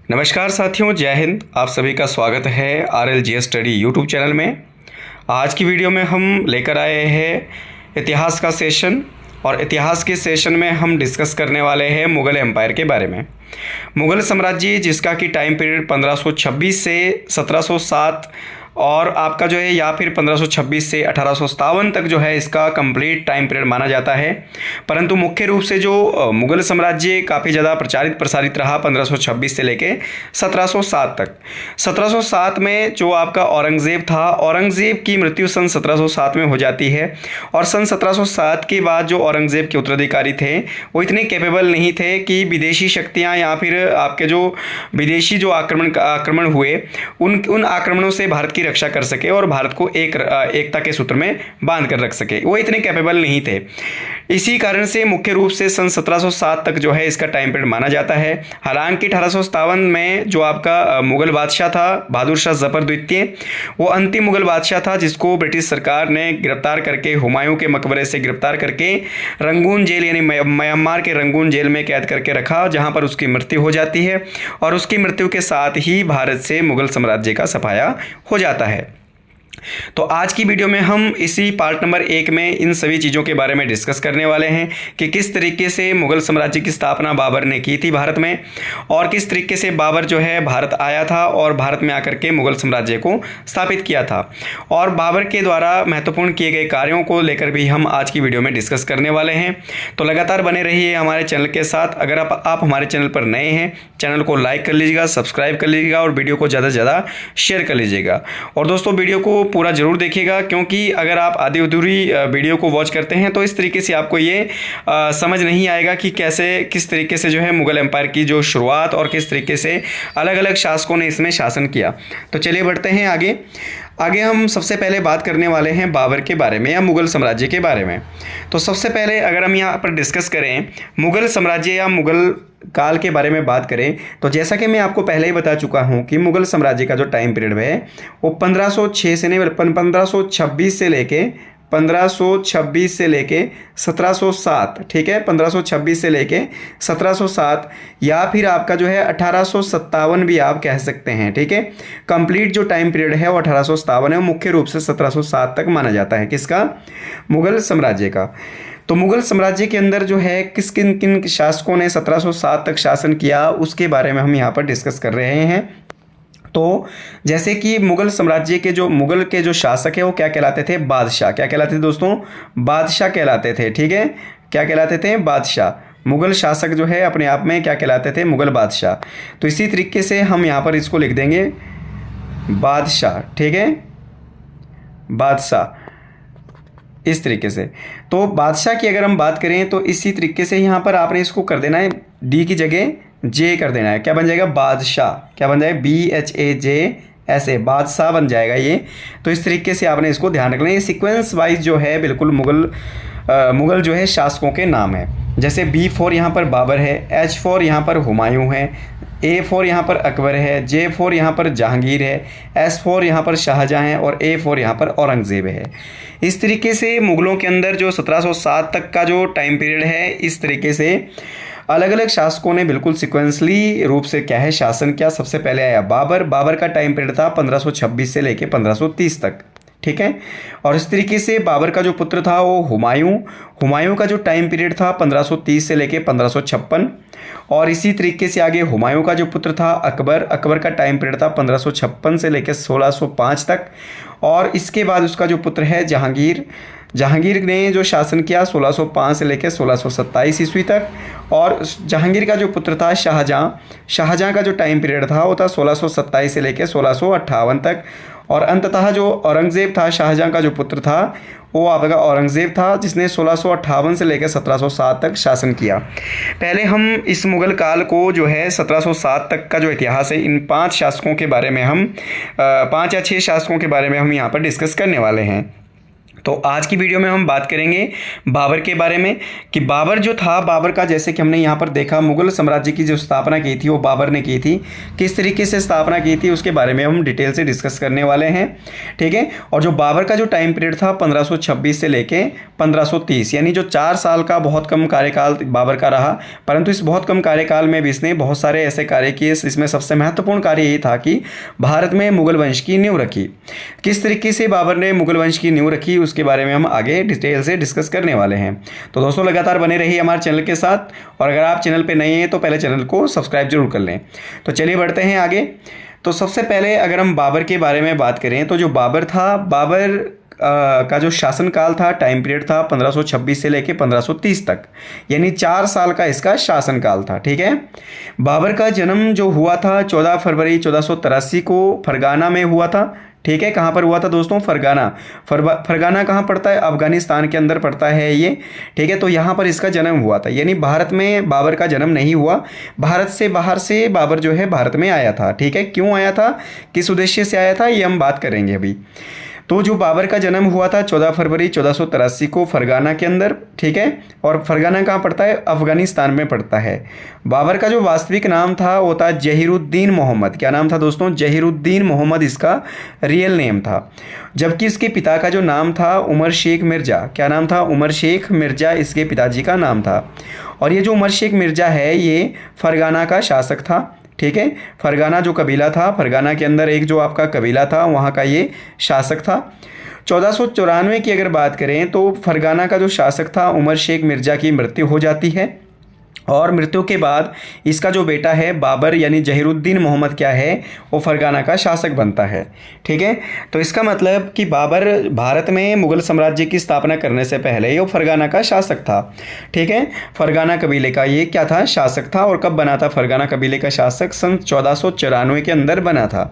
नमस्कार साथियों, जय हिंद। आप सभी का स्वागत है RLGS स्टडी यूट्यूब चैनल में। आज की वीडियो में हम लेकर आए हैं इतिहास का सेशन, और इतिहास के सेशन में हम डिस्कस करने वाले हैं मुग़ल एम्पायर के बारे में। मुग़ल साम्राज्य जिसका कि टाइम पीरियड 1526 से 1707 और आपका जो है या फिर 1526 से 1857 तक जो है इसका कंप्लीट टाइम पीरियड माना जाता है। परंतु मुख्य रूप से जो मुग़ल साम्राज्य काफ़ी ज़्यादा प्रसारित रहा 1526 से लेके 1707 तक। 1707 में जो आपका औरंगज़ेब था, औरंगज़ेब की मृत्यु सन 1707 में हो जाती है। और सन 1707 के बाद जो औरंगज़ेब के उत्तराधिकारी थे वो इतने कैपेबल नहीं थे कि विदेशी शक्तियाँ या फिर आपके जो विदेशी जो आक्रमण हुए उन आक्रमणों से भारत की रक्षा कर सके और भारत को एकता के सूत्र में बांध कर रख सके। वो इतने कैपेबल नहीं थे। इसी कारण से मुख्य रूप से सन 1707 तक जो है इसका टाइम पीरियड माना जाता है। हालांकि 1857 में जो आपका मुग़ल बादशाह था बहादुर शाह जफर द्वितीय, वो अंतिम मुग़ल बादशाह था जिसको ब्रिटिश सरकार ने गिरफ्तार करके हुमायूं के मकबरे से गिरफ्तार करके रंगून जेल यानी म्यांमार के रंगून जेल में कैद करके रखा, जहां पर उसकी मृत्यु हो जाती है। और उसकी मृत्यु के साथ ही भारत से मुग़ल साम्राज्य का सफाया हो जाता है। तो आज की वीडियो में हम इसी पार्ट नंबर 1 में इन सभी चीज़ों के बारे में डिस्कस करने वाले हैं कि किस तरीके से मुग़ल साम्राज्य की स्थापना बाबर ने की थी भारत में, और किस तरीके से बाबर जो है भारत आया था और भारत में आकर के मुग़ल साम्राज्य को स्थापित किया था। और बाबर के द्वारा महत्वपूर्ण किए गए कार्यों को लेकर भी हम आज की वीडियो में डिस्कस करने वाले हैं। तो लगातार बने रहिए हमारे चैनल के साथ। अगर आप हमारे चैनल पर नए हैं, चैनल को लाइक कर लीजिएगा, सब्सक्राइब कर लीजिएगा और वीडियो को ज़्यादा से ज़्यादा शेयर कर लीजिएगा। और दोस्तों वीडियो को पूरा ज़रूर देखिएगा, क्योंकि अगर आप आधी अधूरी वीडियो को वॉच करते हैं तो इस तरीके से आपको ये समझ नहीं आएगा कि किस तरीके से जो है मुग़ल एम्पायर की जो शुरुआत और किस तरीके से अलग अलग शासकों ने इसमें शासन किया। तो चलिए बढ़ते हैं आगे हम सबसे पहले बात करने वाले हैं बाबर के बारे में या मुग़ल साम्राज्य के बारे में। तो सबसे पहले अगर हम यहाँ पर डिस्कस करें मुग़ल साम्राज्य या मुग़ल काल के बारे में बात करें, तो जैसा कि मैं आपको पहले ही बता चुका हूं कि मुग़ल साम्राज्य का जो टाइम पीरियड है वो 1526 से लेके 1707, ठीक है, 1526 से लेके 1707 या फिर आपका जो है 1857 भी आप कह सकते हैं, ठीक है। कंप्लीट जो टाइम पीरियड है वो 1857 है। मुख्य रूप से 1707 तक माना जाता है किसका, मुग़ल साम्राज्य का। तो मुग़ल साम्राज्य के अंदर जो है किन किन शासकों ने 1707 तक शासन किया उसके बारे में हम यहाँ पर डिस्कस कर रहे हैं। तो जैसे कि मुग़ल साम्राज्य के जो शासक है वो क्या कहलाते थे, बादशाह। क्या कहलाते थे दोस्तों, बादशाह कहलाते थे, ठीक है। क्या कहलाते थे, बादशाह। मुग़ल शासक जो है अपने आप में क्या कहलाते थे, मुग़ल बादशाह। तो इसी तरीके से हम यहाँ पर इसको लिख देंगे बादशाह, ठीक है, बादशाह, इस तरीके से। तो बादशाह की अगर हम बात करें तो इसी तरीके से यहाँ पर आपने इसको कर देना है, डी की जगह जे कर देना है। क्या बन जाएगा, बादशाह। क्या बन जाएगा, BHAJSA, बादशाह बन जाएगा ये। तो इस तरीके से आपने इसको ध्यान रखना है। ये सीक्वेंस वाइज जो है बिल्कुल मुग़ल जो है शासकों के नाम है। जैसे B4 यहाँ पर बाबर है, H4 यहाँ पर हुमायूं है, A4 यहाँ पर अकबर है, J4 यहाँ पर जहांगीर है, S4 यहाँ पर शाहजहाँ है और A4 यहाँ पर औरंगज़ेब है। इस तरीके से मुग़लों के अंदर जो 1707 तक का जो टाइम पीरियड है, इस तरीके से अलग अलग शासकों ने बिल्कुल सिक्वेंसली रूप से क्या है शासन किया। सबसे पहले आया बाबर का टाइम पीरियड था 1526 से लेके 1530 तक, ठीक है। और इस तरीके से बाबर का जो पुत्र था वो हुमायूं का जो टाइम पीरियड था 1530 से लेके 1556। और इसी तरीके से आगे हुमायूं का जो पुत्र था अकबर का टाइम पीरियड था 1556 से लेके 1605 तक। और इसके बाद उसका जो पुत्र है जहांगीर ने जो शासन किया 1605 से लेकर 1627 ईस्वी तक। और जहांगीर का जो पुत्र था शाहजहाँ का जो टाइम पीरियड था वो था 1627 से लेकर 1658 तक। और अंततः जो औरंगज़ेब था, शाहजहाँ का जो पुत्र था वो आपका औरंगज़ेब था, जिसने 1658 से लेकर 1707 तक शासन किया। पहले हम इस मुग़ल काल को जो है 1707 तक का जो इतिहास है, इन 5 शासकों के बारे में हम 5 या 6 शासकों के बारे में हम यहाँ पर डिस्कस करने वाले हैं। तो आज की वीडियो में हम बात करेंगे बाबर के बारे में कि बाबर जो था, बाबर का जैसे कि हमने यहाँ पर देखा मुगल साम्राज्य की जो स्थापना की थी वो बाबर ने की थी। किस तरीके से स्थापना की थी उसके बारे में हम डिटेल से डिस्कस करने वाले हैं, ठीक है। और जो बाबर का जो टाइम पीरियड था 1526 से लेके 1530, यानी जो 4 साल का बहुत कम कार्यकाल बाबर का रहा, परंतु इस बहुत कम कार्यकाल में भी इसने बहुत सारे ऐसे कार्य किए। इसमें सबसे महत्वपूर्ण कार्य यही था कि भारत में मुगल वंश की नींव रखी। किस तरीके से बाबर ने मुगल वंश की नींव रखी उसके बारे में हम आगे डिटेल से डिस्कस करने वाले हैं। तो दोस्तों लगातार बने रहिए हमारे चैनल के साथ, और अगर आप चैनल पे नए हैं तो पहले चैनल को सब्सक्राइब जरूर कर लें। तो चलिए बढ़ते हैं आगे। तो सबसे पहले अगर हम बाबर के बारे में बात करें तो जो बाबर था, बाबर का जो शासनकाल था, टाइम पीरियड था 1526 से लेके 1530 तक, यानी 4 साल का इसका शासनकाल था, ठीक है। बाबर का जन्म जो हुआ था 14 फरवरी 1483 को फरगाना में हुआ था, ठीक है। कहाँ पर हुआ था दोस्तों? फरगाना। फरगाना कहाँ पड़ता है? अफगानिस्तान के अंदर पड़ता है ये, ठीक है। तो यहाँ पर इसका जन्म हुआ था, यानी भारत में बाबर का जन्म नहीं हुआ, भारत से बाहर से बाबर जो है भारत में आया था, ठीक है। क्यों आया था, किस उद्देश्य से आया था, ये हम बात करेंगे अभी। तो जो बाबर का जन्म हुआ था 14 फरवरी 1483 को फरगाना के अंदर, ठीक है। और फरगाना कहाँ पड़ता है? अफगानिस्तान में पड़ता है। बाबर का जो वास्तविक नाम था वो था जहीरुद्दीन मोहम्मद। क्या नाम था दोस्तों? जहीरुद्दीन मोहम्मद इसका रियल नेम था। जबकि इसके पिता का जो नाम था उमर शेख मिर्ज़ा। क्या नाम था? उमर शेख मिर्ज़ा इसके पिताजी का नाम था। और ये जो उमर शेख मिर्ज़ा है ये फरगाना का शासक था, ठीक है। फरगाना जो कबीला था, फरगाना के अंदर एक जो आपका कबीला था वहाँ का ये शासक था। 1494 की अगर बात करें तो फरगाना का जो शासक था उमर शेख मिर्ज़ा की मृत्यु हो जाती है, और मृत्यु के बाद इसका जो बेटा है बाबर यानी जहीरुद्दीन मोहम्मद क्या है, वो फरगाना का शासक बनता है, ठीक है। तो इसका मतलब कि बाबर भारत में मुगल साम्राज्य की स्थापना करने से पहले ये फरगाना का शासक था, ठीक है। फरगाना कबीले का ये क्या था? शासक था। और कब बना था फरगाना कबीले का शासक? सन 1494 के अंदर बना था,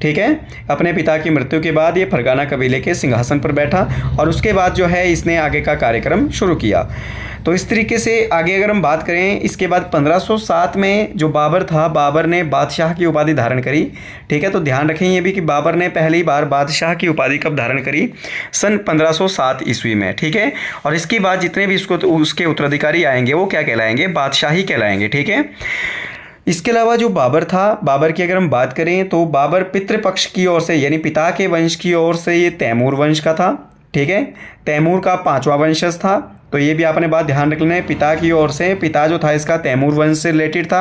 ठीक है। अपने पिता की मृत्यु के बाद ये फरगाना कबीले के सिंहासन पर बैठा, और उसके बाद जो है इसने आगे का कार्यक्रम शुरू किया। तो इस तरीके से आगे अगर हम बात करें, इसके बाद 1507 में जो बाबर था, बाबर ने बादशाह की उपाधि धारण करी, ठीक है। तो ध्यान रखें ये भी कि बाबर ने पहली बार बादशाह की उपाधि कब धारण करी? सन 1507 ईस्वी में, ठीक है। और इसके बाद जितने भी उसके उत्तराधिकारी आएंगे वो क्या कहलाएंगे? बादशाह ही कहलाएंगे, ठीक है। इसके अलावा जो बाबर था, बाबर की अगर हम बात करें तो बाबर पितृपक्ष की ओर से यानी पिता के वंश की ओर से ये तैमूर वंश का था, ठीक है। तैमूर का 5वां वंशज था। तो ये भी आपने बात ध्यान रख लेना है, पिता की ओर से, पिता जो था इसका तैमूर वंश से रिलेटेड था,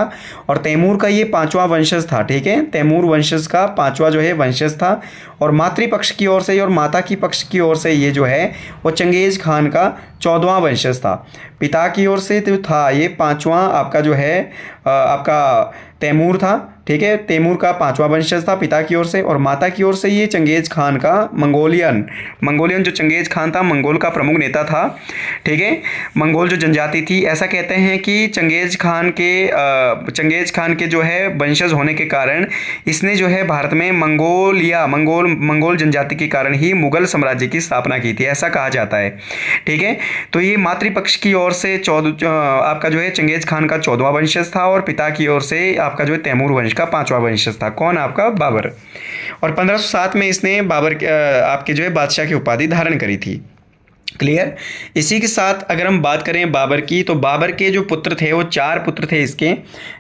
और तैमूर का ये 5वां वंशज था, ठीक है। तैमूर वंशज का 5वां जो है वंशज था। और मातृपक्ष की ओर से और माता की पक्ष की ओर से ये जो है वो चंगेज खान का 14वां वंशज था। पिता की ओर से तो था ये 5वां आपका जो है आपका तैमूर था, ठीक है। तैमूर का 5वां वंशज था पिता की ओर से, और माता की ओर से ये चंगेज खान का मंगोलियन जो चंगेज खान था, मंगोल का प्रमुख नेता था, ठीक है। मंगोल जो जनजाति थी, ऐसा कहते हैं कि चंगेज खान के जो है वंशज होने के कारण इसने जो है भारत में मंगोल जनजाति के कारण ही मुगल साम्राज्य की स्थापना की थी, ऐसा कहा जाता है, ठीक है। तो ये मातृपक्ष की ओर से आपका जो है चंगेज खान का 14वां वंशज था, और पिता की ओर से आपका जो है तैमूर वंश का 5वां वंशज था। कौन? आपका बाबर। और 1507 में इसने बाबर आपके जो है बादशाह की उपाधि धारण करी थी। क्लियर। इसी के साथ अगर हम बात करें बाबर की, तो बाबर के जो पुत्र थे वो 4 पुत्र थे इसके,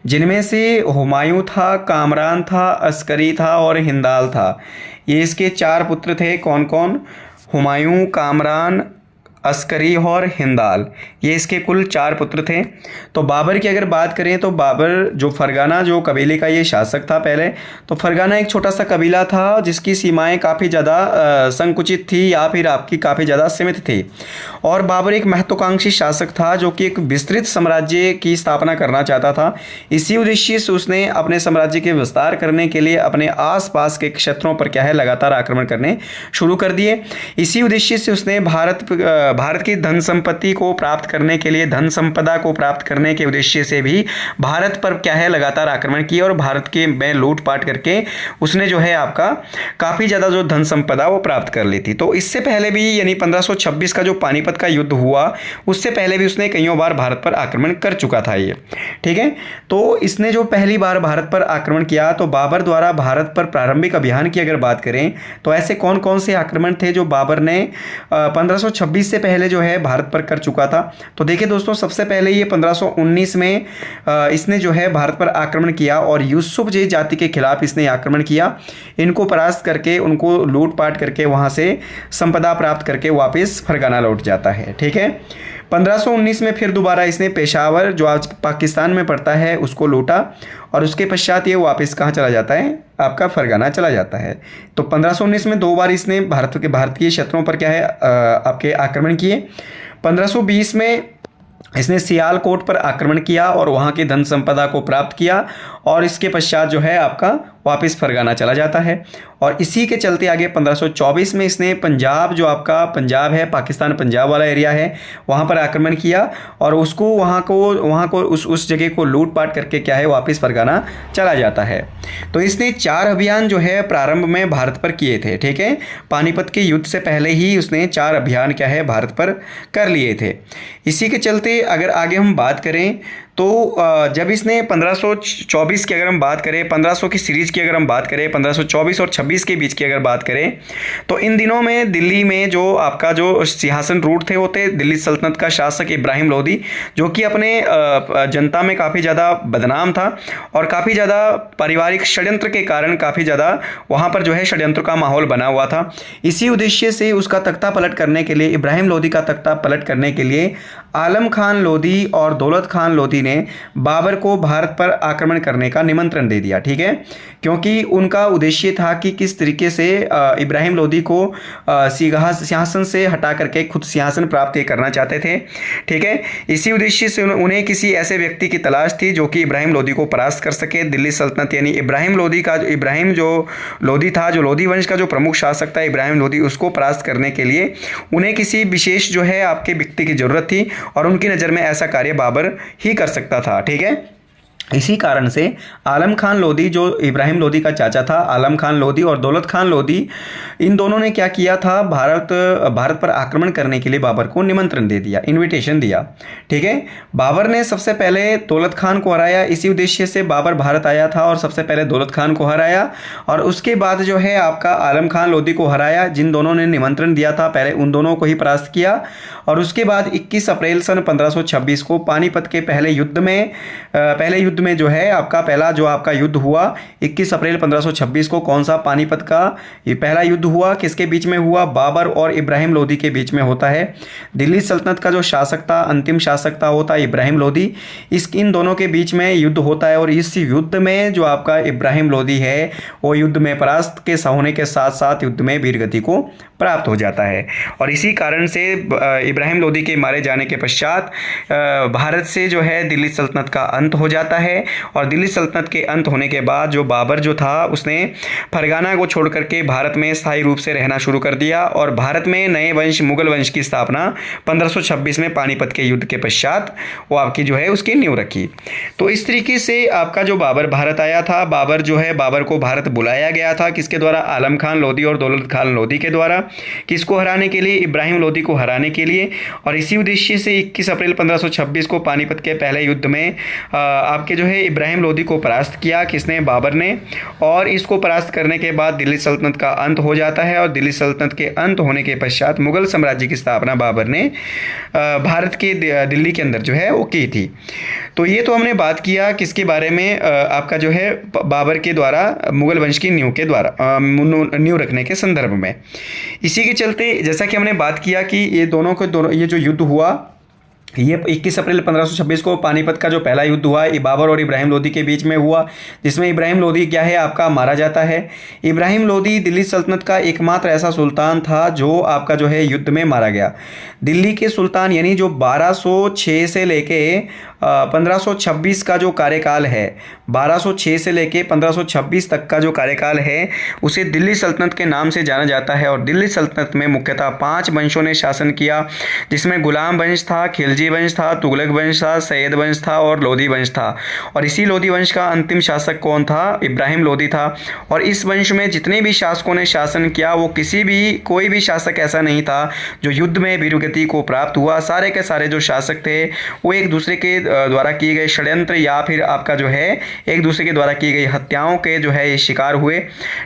जिनमें से हुमायूं था, कामरान था, अस्करी था और हिंदाल था। ये इसके 4 पुत्र थे। कौन कौन? हुमायूं, कामरान, अस्करी और हिंदाल, ये इसके कुल 4 पुत्र थे। तो बाबर की अगर बात करें तो बाबर जो फरगाना जो कबीले का ये शासक था पहले, तो फरगाना एक छोटा सा कबीला था जिसकी सीमाएं काफ़ी ज़्यादा संकुचित थी या फिर आपकी काफ़ी ज़्यादा सीमित थी। और बाबर एक महत्वाकांक्षी शासक था जो कि एक विस्तृत साम्राज्य की स्थापना करना चाहता था। इसी उद्देश्य से उसने अपने साम्राज्य के विस्तार करने के लिए अपने आसपास के क्षेत्रों पर क्या है लगातार आक्रमण करने शुरू कर दिए। इसी उद्देश्य से उसने भारत की धन संपत्ति को प्राप्त करने के लिए, धन संपदा को प्राप्त करने के उद्देश्य से भी भारत पर क्या है लगातार आक्रमण किया और भारत के में लूटपाट करके उसने जो है आपका काफ़ी ज़्यादा जो धन संपदा वो प्राप्त कर ली थी। तो इससे पहले भी यानी 1526 का जो पानीपत का युद्ध हुआ उससे पहले भी उसने कईयों बार भारत पर आक्रमण कर चुका था ये, ठीक है। तो इसने जो पहली बार भारत पर आक्रमण किया तो बाबर द्वारा भारत पर प्रारंभिक अभियान की अगर बात करें तो ऐसे कौन कौन से आक्रमण थे जो बाबर ने 1526 से पहले जो है भारत पर कर चुका था। तो देखिए दोस्तों, सबसे पहले ये 1519 में इसने जो है भारत पर आक्रमण किया और यूसुफ जी जाति के खिलाफ इसने आक्रमण किया। इनको परास्त करके, उनको लूटपाट करके वहाँ से संपदा प्राप्त करके वापस फरगाना लौट जाता है, ठीक है। 1519 में फिर दोबारा इसने पेशावर जो आज पाकिस्तान में पड़ता है उसको लूटा और उसके पश्चात ये वापस कहाँ चला जाता है, आपका फरगाना चला जाता है। तो 1519 में 2 बार इसने भारतीय क्षेत्रों पर क्या है आपके आक्रमण किए। 1520 में इसने सियालकोट पर आक्रमण किया और वहाँ की धन संपदा को प्राप्त किया और इसके पश्चात जो है आपका वापस फरगाना चला जाता है। और इसी के चलते आगे 1524 में इसने पंजाब, जो आपका पंजाब है, पाकिस्तान पंजाब वाला एरिया है, वहाँ पर आक्रमण किया और उसको वहाँ को उस जगह को लूटपाट करके क्या है वापस फरगाना चला जाता है। तो इसने 4 अभियान जो है प्रारंभ में भारत पर किए थे, ठीक है। पानीपत के युद्ध से पहले ही उसने 4 अभियान क्या है भारत पर कर लिए थे। इसी के चलते अगर आगे हम बात करें तो जब इसने 1524 की अगर हम बात करें, 1500 की सीरीज़ की अगर हम बात करें, 1524 और 26 के बीच की अगर बात करें तो इन दिनों में दिल्ली में जो आपका जो सिंहासन रूढ़ थे वो थे दिल्ली सल्तनत का शासक इब्राहिम लोदी, जो कि अपने जनता में काफ़ी ज़्यादा बदनाम था और काफ़ी ज़्यादा पारिवारिक षड्यंत्र के कारण काफ़ी ज़्यादा वहाँ पर जो है षड्यंत्र का माहौल बना हुआ था। इसी उद्देश्य से उसका तख्ता पलट करने के लिए, इब्राहिम लोदी का तख्ता पलट करने के लिए आलम खान लोदी और दौलत खान लोदी ने बाबर को भारत पर आक्रमण करने का निमंत्रण दे दिया, ठीक है। क्योंकि उनका उद्देश्य था कि किस तरीके से इब्राहिम लोदी को सिंहासन से हटा करके खुद सिंहासन प्राप्त करना चाहते थे, ठीक है। इसी उद्देश्य से उन्हें किसी ऐसे व्यक्ति की तलाश थी जो कि इब्राहिम लोदी को परास्त कर सके। दिल्ली सल्तनत यानी इब्राहिम जो लोदी था, जो लोदी वंश का जो प्रमुख शासक था इब्राहिम लोदी, उसको परास्त करने के लिए उन्हें किसी विशेष जो है आपके व्यक्ति की जरूरत थी और उनकी नज़र में ऐसा कार्य बाबर ही कर सकता था, ठीक है। इसी कारण से आलम खान लोदी, जो इब्राहिम लोदी का चाचा था, आलम खान लोदी और दौलत खान लोदी, इन दोनों ने क्या किया था, भारत पर आक्रमण करने के लिए बाबर को निमंत्रण दे दिया, इनविटेशन दिया, ठीक है। बाबर ने सबसे पहले दौलत खान को हराया। इसी उद्देश्य से बाबर भारत आया था और सबसे पहले दौलत खान को हराया और उसके बाद जो है आपका आलम खान लोदी को हराया, जिन दोनों ने निमंत्रण दिया था पहले उन दोनों को ही परास्त किया। और उसके बाद 21 अप्रैल सन 1526 को पानीपत के पहले युद्ध में जो है आपका पहला जो आपका युद्ध हुआ 21 अप्रैल 1526 को, कौन सा, पानीपत का ये पहला युद्ध हुआ, किसके बीच में हुआ, बाबर और इब्राहिम लोदी के बीच में होता है। दिल्ली सल्तनत का जो शासक था, अंतिम शासक था, होता है इब्राहिम लोदी। इन दोनों के बीच में युद्ध होता है और इस युद्ध में जो आपका इब्राहिम लोदी है वो युद्ध में परास्त के होने के साथ साथ युद्ध में वीरगति को प्राप्त हो जाता है। और इसी कारण से इब्राहिम लोदी के मारे जाने के पश्चात भारत से जो है दिल्ली सल्तनत का अंत हो जाता है। और दिल्ली सल्तनत के अंत होने के बाद जो बाबर जो था उसने फरगाना को छोड़ करके भारत में स्थायी रूप से रहना शुरू कर दिया और भारत में नए वंश, मुगल वंश की स्थापना 1526 में पानीपत के युद्ध के पश्चात वो आपकी जो है उसकी नींव रखी। तो इस तरीके से आपका जो बाबर भारत आया था, बाबर को भारत बुलाया गया था, किसके द्वारा, आलम खान लोदी और दौलत खान लोदी के द्वारा। किसको हराने के लिए, इब्राहिम लोदी को हराने के लिए। और इसी उद्देश्य से 21 अप्रैल 1526 को पानीपत के पहले युद्ध में आपके जो है इब्राहिम लोदी को परास्त किया, किसने, बाबर ने। और इसको परास्त करने के बाद दिल्ली सल्तनत का अंत हो जाता है और दिल्ली सल्तनत के अंत होने के पश्चात मुगल साम्राज्य की स्थापना बाबर ने भारत के दिल्ली के अंदर जो है वो की थी। तो ये तो हमने बात किया किसके बारे में, आपका जो है बाबर के द्वारा मुगल वंश की नींव रखने के संदर्भ में। इसी के चलते जैसा कि हमने बात किया कि ये जो युद्ध हुआ ये 21 अप्रैल 1526 को पानीपत का जो पहला युद्ध हुआ ये बाबर और इब्राहिम लोदी के बीच में हुआ, जिसमें इब्राहिम लोदी क्या है आपका मारा जाता है। इब्राहिम लोदी दिल्ली सल्तनत का एकमात्र ऐसा सुल्तान था जो आपका जो है युद्ध में मारा गया। दिल्ली के सुल्तान यानी जो 1206 से लेके 1526 का जो कार्यकाल है, 1206 से लेके 1526 तक का जो कार्यकाल है उसे दिल्ली सल्तनत के नाम से जाना जाता है। और दिल्ली सल्तनत में मुख्यतः 5 वंशों ने शासन किया, जिसमें गुलाम वंश था, खिलजी वंश था, तुगलक वंश था, सैयद वंश था और लोधी वंश था। और इसी लोधी वंश का अंतिम शासक कौन था? इब्राहिम लोधी था। और इस वंश में जितने भी शासकों ने शासन किया वो कोई भी शासक ऐसा नहीं था जो युद्ध में वीरगति को प्राप्त हुआ। सारे के सारे जो शासक थे वो एक दूसरे के द्वारा किए गए षड्यंत्र या फिर आपका जो है एक दूसरे के द्वारा की गई हत्याओं के जो है ये शिकार हुए।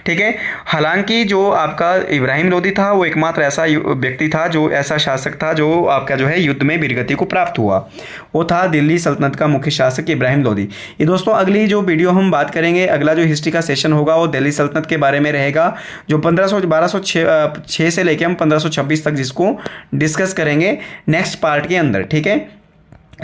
ठीक है, हालांकि जो आपका इब्राहिम लोधी था वो एकमात्र ऐसा व्यक्ति था, जो ऐसा शासक था जो आपका जो है युद्ध में वीरगति को प्राप्त हुआ, वो था दिल्ली सल्तनत का मुख्य शासक इब्राहिम लोधी। ये दोस्तों अगली जो वीडियो हम बात करेंगे, अगला जो हिस्ट्री का सेशन होगा वो दिल्ली सल्तनत के बारे में रहेगा, जो 1206 से लेकर हम 1526 तक जिसको डिस्कस करेंगे नेक्स्ट पार्ट के अंदर। ठीक है,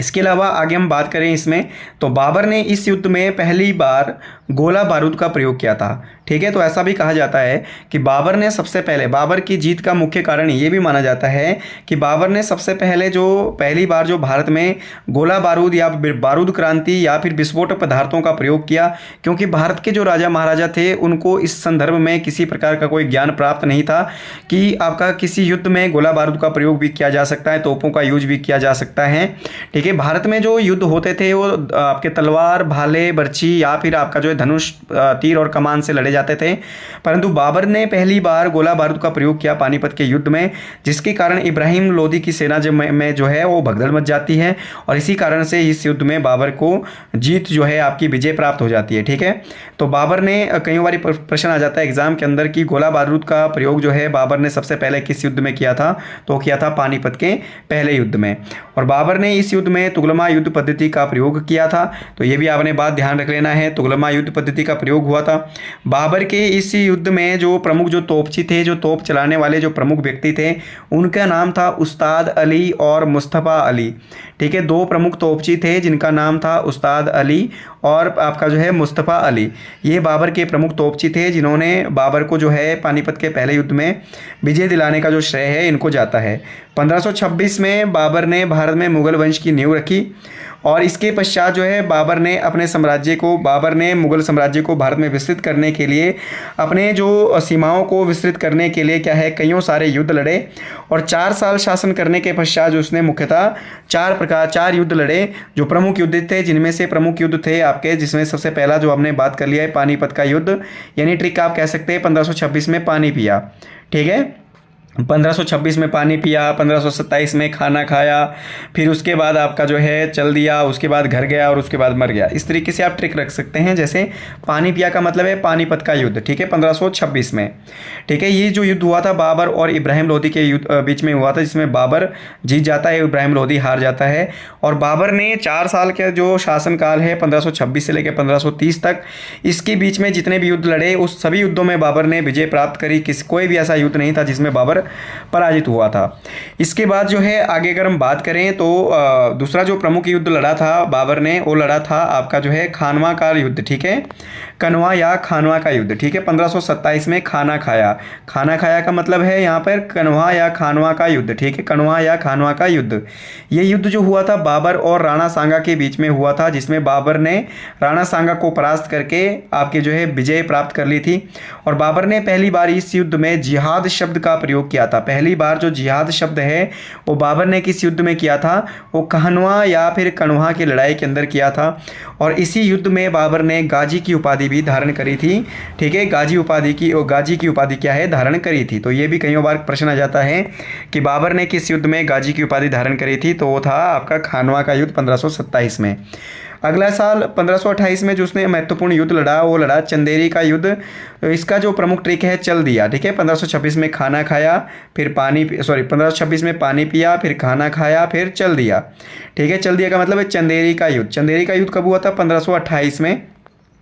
इसके अलावा आगे हम बात करें इसमें, तो बाबर ने इस युद्ध में पहली बार गोला बारूद का प्रयोग किया था। ठीक है, तो ऐसा भी कहा जाता है कि बाबर ने सबसे पहले, बाबर की जीत का मुख्य कारण ये भी माना जाता है कि बाबर ने सबसे पहले पहली बार जो भारत में गोला बारूद या बारूद क्रांति या फिर विस्फोटक पदार्थों का प्रयोग किया, क्योंकि भारत के जो राजा महाराजा थे उनको इस संदर्भ में किसी प्रकार का कोई ज्ञान प्राप्त नहीं था कि आपका किसी युद्ध में गोला बारूद का प्रयोग भी किया जा सकता है, तोपों का यूज भी किया जा सकता है। ठीक है, भारत में जो युद्ध होते थे वो आपके तलवार, भाले, बर्छी या फिर आपका जो है धनुष, तीर और कमान से लड़े जाते थे, परंतु बाबर ने पहली बार गोला बारूद का प्रयोग किया पानीपत के युद्ध में, जिसके कारण इब्राहिम लोधी की सेना में जो है वो भगदड़ मच जाती है और इसी कारण से इस युद्ध में बाबर को जीत जो है आपकी विजय प्राप्त हो जाती है। ठीक है, तो बाबर ने कई बार प्रश्न आ जाता है एग्जाम के अंदर कि गोला बारूद का प्रयोग जो है बाबर ने सबसे पहले किस युद्ध में किया था, तो किया था पानीपत के पहले युद्ध में। और बाबर ने इस युद्ध में तुगलमा युद्ध पद्धति का प्रयोग किया था, तो ये भी आपने बात ध्यान रख लेना है, तुगलमा युद्ध पद्धति का प्रयोग हुआ था। बाबर के इस युद्ध में जो प्रमुख जो तोपची थे, जो तोप चलाने वाले जो प्रमुख व्यक्ति थे, उनका नाम था उस्ताद अली और मुस्तफ़ा अली। ठीक है, 2 प्रमुख तोपची थे जिनका नाम था उस्ताद अली और आपका जो है मुस्तफ़ा अली। ये बाबर के प्रमुख तोपची थे जिन्होंने बाबर को जो है पानीपत के पहले युद्ध में विजय दिलाने का जो श्रेय है इनको जाता है। 1526 में बाबर ने भारत में मुगल वंश की नींव रखी और इसके पश्चात जो है बाबर ने मुगल साम्राज्य को भारत में विस्तृत करने के लिए, अपने जो सीमाओं को विस्तृत करने के लिए क्या है कईयों सारे युद्ध लड़े और 4 साल शासन करने के पश्चात जो उसने मुख्यतः 4 युद्ध लड़े जो प्रमुख युद्ध थे, जिनमें से प्रमुख युद्ध थे आपके, जिसमें सबसे पहला जो हमने बात कर लिया है पानीपत का युद्ध, यानी ट्रिक आप कह सकते हैं 1526 में पानी पिया। ठीक है, 1526 में पानी पिया, 1527 में खाना खाया, फिर उसके बाद आपका जो है चल दिया, उसके बाद घर गया और उसके बाद मर गया। इस तरीके से आप ट्रिक रख सकते हैं, जैसे पानी पिया का मतलब है पानीपत का युद्ध। ठीक है, 1526 में। ठीक है, ये जो युद्ध हुआ था बाबर और इब्राहिम लोधी के बीच में हुआ था, जिसमें बाबर जीत जाता है, इब्राहिम लोधी हार जाता है। और बाबर ने 4 साल के जो शासनकाल है 1526 से लेकर 1530 तक, इसके बीच में जितने भी युद्ध लड़े उस सभी युद्धों में बाबर ने विजय प्राप्त करी। कोई भी ऐसा युद्ध नहीं था जिसमें बाबर पराजित हुआ था। इसके बाद जो है आगे अगर हम बात करें तो दूसरा जो प्रमुख युद्ध लड़ा था बाबर ने, वो लड़ा था आपका जो है खानवा का युद्ध। ठीक है, कनवा या खानवा का युद्ध। ठीक है, 1527 में खाना खाया का मतलब है यहाँ पर कनवा या खानवा का युद्ध। ठीक है, कनवा या खानवा का युद्ध, ये युद्ध जो हुआ था बाबर और राणा सांगा के बीच में हुआ था, जिसमें बाबर ने राणा सांगा को परास्त करके आपके जो है विजय प्राप्त कर ली थी। और बाबर ने पहली बार इस युद्ध में जिहाद शब्द का प्रयोग किया था। पहली बार जो जिहाद शब्द है वो बाबर ने किस युद्ध में किया था, वो कहनवा या फिर कनवा की लड़ाई के अंदर किया था। और इसी युद्ध में बाबर ने गाजी की उपाधि भी धारण करी थी। ठीक है, गाजी की उपाधि क्या है, धारण करी थी। तो ये भी कई बार प्रश्न आ जाता है कि बाबर ने किस युद्ध में गाजी की उपाधि धारण करी थी, तो वो था आपका खानवा का युद्ध 1527 में। अगला साल 1528 में जो उसने महत्वपूर्ण युद्ध लड़ा वो लड़ा चंदेरी का युद्ध। इसका जो प्रमुख ट्रिक है चल दिया। ठीक है, 1526 में खाना खाया, फिर 1526 में पानी पिया, फिर खाना खाया, फिर चल दिया। ठीक है, चल दिया का मतलब है चंदेरी का युद्ध। चंदेरी का युद्ध कब हुआ था, 1528 में।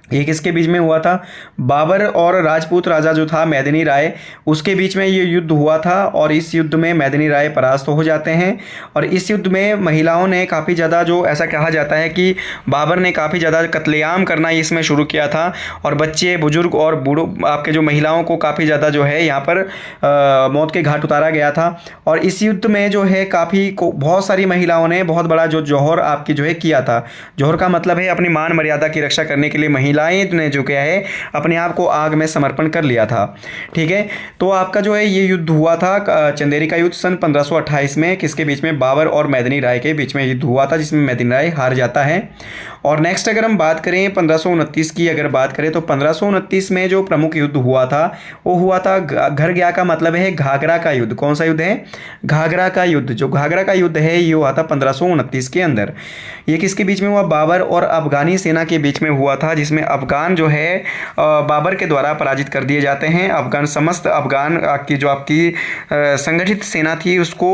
ये किसके बीच में हुआ था? बाबर और राजपूत राजा जो था मेदिनी राय, उसके बीच में ये युद्ध हुआ था और इस युद्ध में मेदिनी राय परास्त हो जाते हैं। और इस युद्ध में महिलाओं ने काफ़ी ज़्यादा, जो ऐसा कहा जाता है कि बाबर ने काफ़ी ज़्यादा कत्लेआम करना इसमें शुरू किया था और बच्चे बुजुर्ग और बूढ़ों आपके जो महिलाओं को काफ़ी ज़्यादा जो है यहाँ पर मौत के घाट उतारा गया था। और इस युद्ध में जो है बहुत सारी महिलाओं ने बहुत बड़ा जो जौहर आपकी जो है किया था। जौहर का मतलब है अपनी मान मर्यादा की रक्षा करने के लिए महिलाएं ने जो क्या है अपने आप को आग में समर्पण कर लिया था। ठीक है, तो आपका जो है ये युद्ध हुआ था चंदेरी का युद्ध सन 1528 में, किसके बीच में? बाबर और मेदिनी राय के बीच में युद्ध हुआ था, जिसमें मेदिनी राय हार जाता है। और नेक्स्ट अगर हम बात करें 1529 की अगर बात करें तो 1529 में जो प्रमुख युद्ध हुआ था वो हुआ था घर गया का मतलब है घाघरा का युद्ध। कौन सा युद्ध है? घाघरा का युद्ध। जो घाघरा का युद्ध है ये हुआ था 1529 के अंदर। ये किसके बीच में हुआ? बाबर और अफगानी सेना के बीच में हुआ था, जिसमें अफगान जो है बाबर के द्वारा पराजित कर दिए जाते हैं। समस्त अफगान की जो आपकी संगठित सेना थी उसको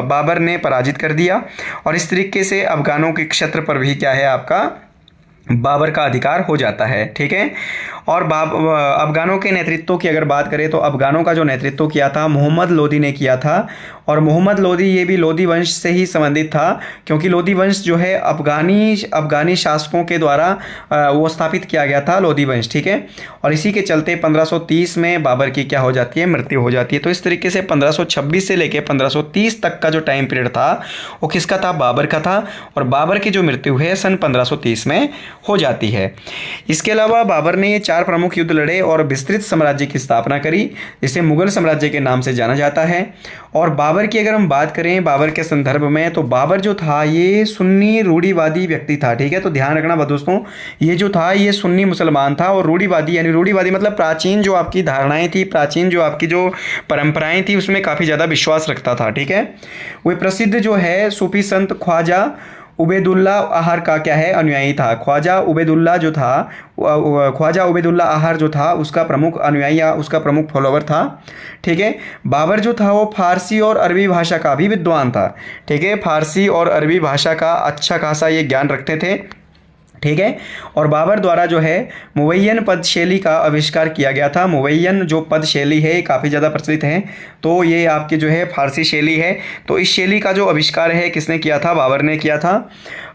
बाबर ने पराजित कर दिया और इस तरीके से अफगानों के क्षेत्र पर भी क्या है आपका बाबर का अधिकार हो जाता है। ठीक है, और अफगानों के नेतृत्व की अगर बात करें तो अफगानों का जो नेतृत्व किया था मोहम्मद लोदी ने किया था। और मोहम्मद लोदी ये भी लोदी वंश से ही संबंधित था, क्योंकि लोदी वंश जो है अफगानी शासकों के द्वारा वो स्थापित किया गया था, लोदी वंश। ठीक है, और इसी के चलते 1530 में बाबर की क्या हो जाती है? मृत्यु हो जाती है। तो इस तरीके से 1526 से लेकर 1530 तक का जो टाइम पीरियड था वो किसका था? बाबर का था। और बाबर की जो मृत्यु है सन 1530 में हो जाती है। इसके अलावा बाबर ने 4 प्रमुख युद्ध लड़े और विस्तृत साम्राज्य की स्थापना करी, जिसे मुगल साम्राज्य के नाम से जाना जाता है। और बाबर की अगर हम बात करें बाबर के संदर्भ में, तो बाबर जो था ये सुन्नी रूढ़िवादी व्यक्ति था। ठीक है, तो ध्यान रखना दोस्तों, ये जो था ये सुन्नी मुसलमान था और रूढ़िवादी, यानी रूढ़िवादी मतलब प्राचीन जो आपकी धारणाएं थी, प्राचीन जो आपकी जो परंपराएं थी उसमें काफ़ी ज़्यादा विश्वास रखता था। ठीक है, वह प्रसिद्ध जो है सूफी संत ख्वाजा उबैदुल्ला आहार का क्या है? अनुयायी था। ख्वाजा उबैदुल्ला आहार जो था उसका प्रमुख अनुयायी या उसका प्रमुख फॉलोवर था। ठीक है, बाबर जो था वो फारसी और अरबी भाषा का भी विद्वान था। ठीक है, फारसी और अरबी भाषा का अच्छा खासा ये ज्ञान रखते थे। ठीक है, और बाबर द्वारा जो है मुवैयन पद शैली का आविष्कार किया गया था। मुवैयन जो पद शैली है काफ़ी ज़्यादा प्रचलित है, तो ये आपकी जो है फारसी शैली है। तो इस शैली का जो आविष्कार है किसने किया था? बाबर ने किया था।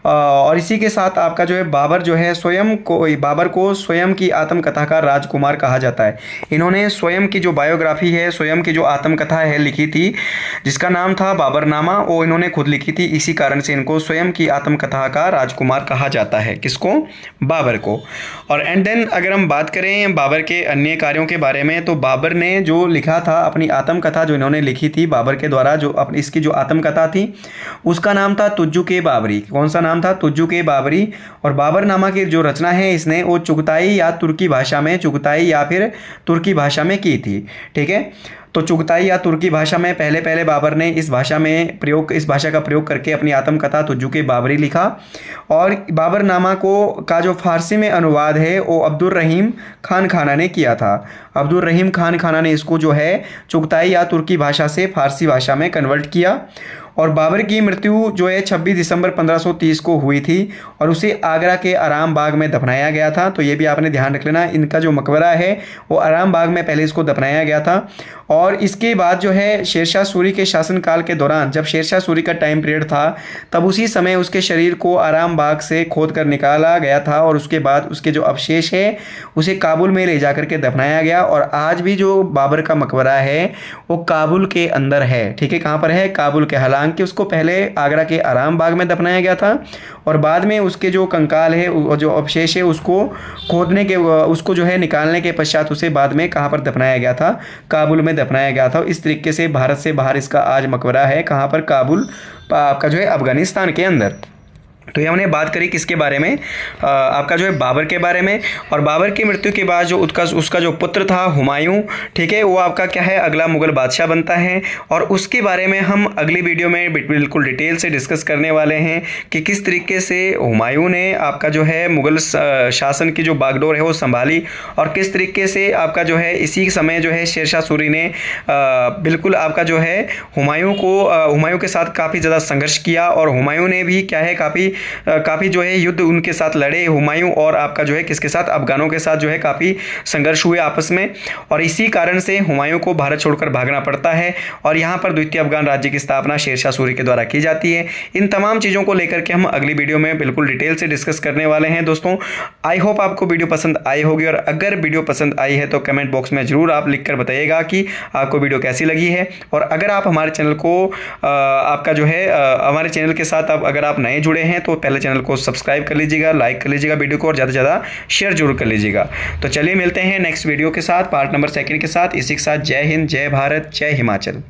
और इसी के साथ आपका जो है बाबर को स्वयं की आत्मकथा का राजकुमार कहा जाता है। इन्होंने स्वयं की जो बायोग्राफी है, स्वयं की जो आत्मकथा है लिखी थी, जिसका नाम था बाबरनामा, वो इन्होंने खुद लिखी थी। इसी कारण से इनको स्वयं की आत्मकथा का राजकुमार कहा जाता है। किसको? बाबर को। और एंड देन अगर हम बात करें बाबर के अन्य कार्यों के बारे में, तो बाबर ने जो लिखा था अपनी आत्मकथा जो इन्होंने लिखी थी बाबर के द्वारा, जो अपनी इसकी जो आत्मकथा थी उसका नाम था तुज्जुक ए बाबरी। कौन सा नाम था? तुज्जुक ए बाबरी। और बाबरनामा की जो रचना है इसने वो चुगताई या तुर्की भाषा में की थी। ठीक है, तो चुगताई या तुर्की भाषा में पहले बाबर ने इस भाषा का प्रयोग करके अपनी आत्मकथा तुज्जुक ए बाबरी लिखा। और बाबरनामा का जो फारसी में अनुवाद है वो अब्दुल रहीम खान खाना ने किया था। अब्दुल रहीम खान खाना ने इसको जो है चुगताई या तुर्की भाषा से फारसी भाषा में कन्वर्ट किया। और बाबर की मृत्यु जो है 26 दिसंबर 1530 को हुई थी और उसे आगरा के आराम बाग में दफनाया गया था। तो ये भी आपने ध्यान रख लेना, इनका जो मकबरा है वो आराम बाग में पहले इसको दफनाया गया था। और इसके बाद जो है शेरशाह सूरी के शासनकाल के दौरान, जब शेरशाह सूरी का टाइम पीरियड था, तब उसी समय उसके शरीर को आराम बाग से खोद कर निकाला गया था और उसके बाद उसके जो अवशेष है उसे काबुल में ले जा करके दफनाया गया। और आज भी जो बाबर का मकबरा है वो काबुल के अंदर है। ठीक है, कहाँ पर है? काबुल के। हालांकि उसको पहले आगरा के आराम बाग में दफनाया गया था और बाद में उसके जो कंकाल है, जो अवशेष है, उसको जो है निकालने के पश्चात उसे बाद में कहाँ पर दफनाया गया था? काबुल में दफनाया गया था। इस तरीके से भारत से बाहर इसका आज मकबरा है। कहाँ पर? काबुल आपका जो है अफगानिस्तान के अंदर। तो ये हमने बात करी किसके बारे में? आपका जो है बाबर के बारे में। और बाबर की मृत्यु के बाद जो उसका जो पुत्र था हुमायूं, ठीक है, वो आपका क्या है? अगला मुगल बादशाह बनता है। और उसके बारे में हम अगली वीडियो में बिल्कुल डिटेल से डिस्कस करने वाले हैं कि किस तरीके से हुमायूं ने आपका जो है मुगल शासन की जो बागडोर है वो संभाली और किस तरीके से आपका जो है इसी समय जो है शेरशाह सूरी ने बिल्कुल आपका जो है हुमायूं के साथ काफ़ी ज़्यादा संघर्ष किया। और हुमायूं ने भी क्या है काफ़ी काफ़ी जो है युद्ध उनके साथ लड़े हुमायूं, और आपका जो है किसके साथ, अफगानों के साथ जो है काफ़ी संघर्ष हुए आपस में, और इसी कारण से हुमायूं को भारत छोड़कर भागना पड़ता है और यहाँ पर द्वितीय अफगान राज्य की स्थापना शेरशाह सूरी के द्वारा की जाती है। इन तमाम चीज़ों को लेकर के हम अगली वीडियो में बिल्कुल डिटेल से डिस्कस करने वाले हैं दोस्तों। आई होप आपको वीडियो पसंद आई होगी, और अगर वीडियो पसंद आई है तो कमेंट बॉक्स में ज़रूर आप लिख कर बताइएगा कि आपको वीडियो कैसी लगी है। और अगर आप हमारे चैनल को आपका जो है हमारे चैनल के साथ अगर आप नए जुड़े हैं तो पहले चैनल को सब्सक्राइब कर लीजिएगा, लाइक कर लीजिएगा वीडियो को, और ज़्यादा से ज़्यादा शेयर जरूर कर लीजिएगा। तो चलिए मिलते हैं नेक्स्ट वीडियो के साथ, पार्ट नंबर 2 के साथ। इसी के साथ जय हिंद, जय भारत, जय हिमाचल।